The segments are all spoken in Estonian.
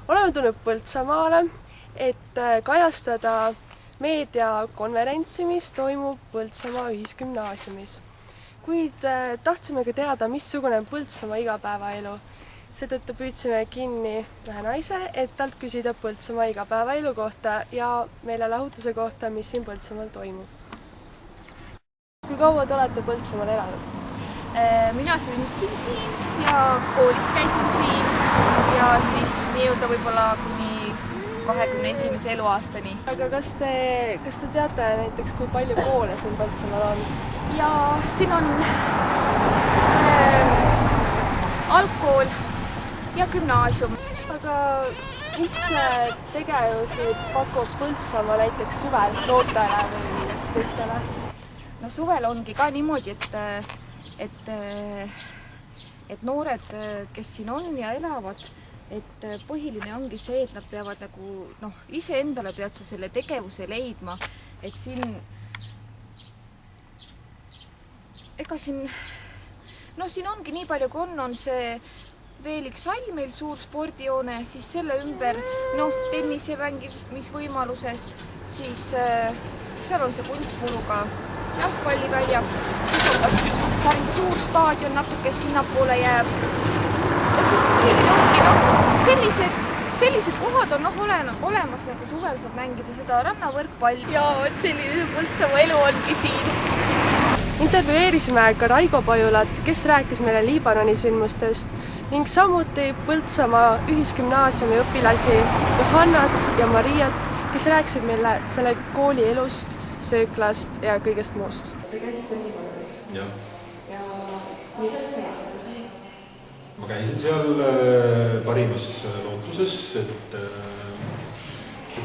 Oleme tulnud Põltsamaale, et kajastada meediakonverentsi, mis toimub Põltsamaa ühisgümnaasiumis. Kuid tahtsime ka teada, missugune on Põltsamaa igapäevaelu. Seetõttu püüdsime kinni ühe naise, et talt küsida Põltsamaa igapäevaelu kohta ja meelelahutuse kohta, mis siin Põltsamaal toimub. Kui kaua te olete Põltsamaal elanud? Mina sündisin siin ja koolis käisin siin ja siis nii-öelda võib-olla kuni 21. eluaastani. Aga kas te teate näiteks, kui palju koole siin Põltsamaal on? Ja siin on algkool ja gümnaasium. Aga mis tegevusi pakub Põltsamaa näiteks suvel noortele või teistele? No suvel ongi ka niimoodi, et noored, kes siin on ja elavad, et põhiline ongi see, et nad peavad ise endale pead sa selle tegevuse leidma, et siin ongi nii palju, kui on see Veeliks hall meil suur spordijoone, siis selle ümber tennise mängimisvõimalusest, siis seal on see kunstmuluga jalgpalliväljak, siis on ka päris suur staadion natuke sinnapoole jääb. Ja siis põhiline ongi sellised kohad on olemas, nagu suvel saab mängida seda rannavõrkpalli ja selline Põltsamaa elu ongi siin. Intervjueerisime ka Raigo Pajulat, kes rääkis meile Liibanoni sündmustest ning samuti Põltsamaa ühisgümnaasiumi õpilasi Johannat ja Mariat, kes rääkisid meile selle kooli elust, sööklast ja kõigest muust. Te käisite Liibanonis? Jah. Ja kuidas te käisite siin? Ma käisin seal parimas lootuses, et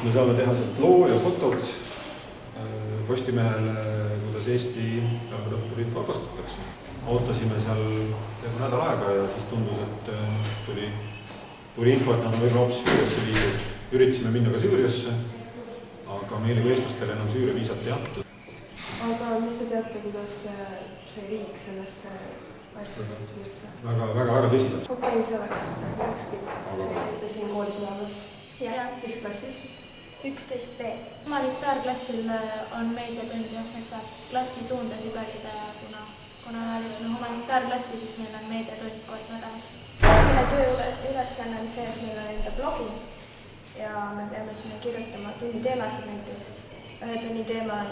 me saame teha sealt loo ja fotot Postimehele, kuidas Eesti jalgratturid vabastatakse. Ootasime seal peaaegu nädal aega ja siis tundus, et tuli info, et nad on võib-olla hoopis Süüriasse viidud. Üritasime minna ka Süüriasse, aga meile kui eestlastele enam Süüria viisat ei antud. Aga mis te teate, kuidas see riik sellesse asja üldse? Väga tõsiselt. Okei, see oleks siis praegu ükskõik. Te käite siin koolis mõlemad? Jah. Mis klassis? 11B. Humanitaarklassil on meediatund ja meil saab klassisuundasid valida ja kuna oleme humanitaarklassi, siis meil on meediatund kord nädalas. Mille tööülesanne on see, et meil on enda blogi ja me peame sinna kirjutama tunniteemasid näiteks. Ühe tunni teema on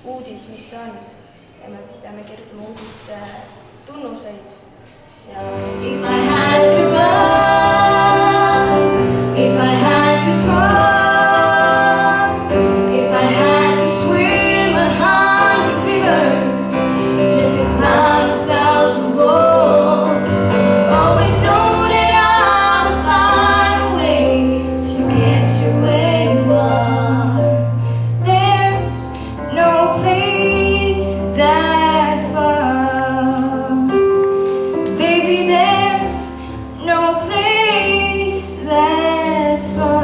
uudis, mis see on ja me peame kirjutama uudiste tunnuseid. If I had to run, if I had to crawl, if I had to swim 100 rivers, just to climb 1,000 walls, always know that I will find a way to get to where you are. There's no place that far, baby, there's no place that far.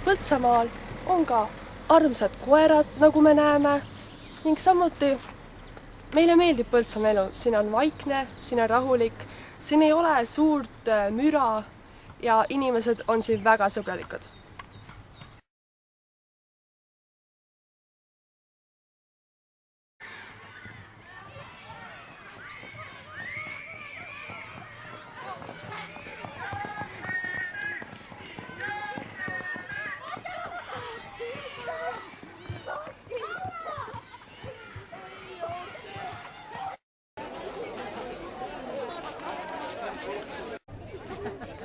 Põltsamaal on ka armsad koerad, nagu me näeme, ning samuti meile meeldib Põltsamaa elu. Siin on vaikne, siin on rahulik, siin ei ole suurt müra ja inimesed on siin väga sõbralikud.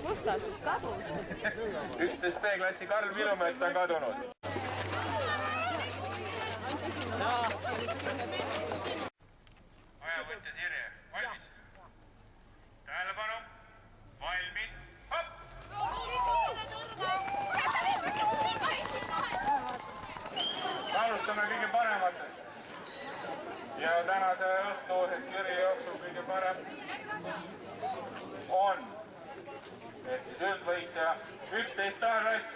Kus ta siis kadus? 11B klassi Karl Vilumets on kadunud. Ajavõtte Sirje, valmis? Tähelepanu, valmis, hopp! Alustame kõige parematest. Ja tänase õhtu Jüri jooksul kõige parem on. Et siis üldvõitja 11 A-klass.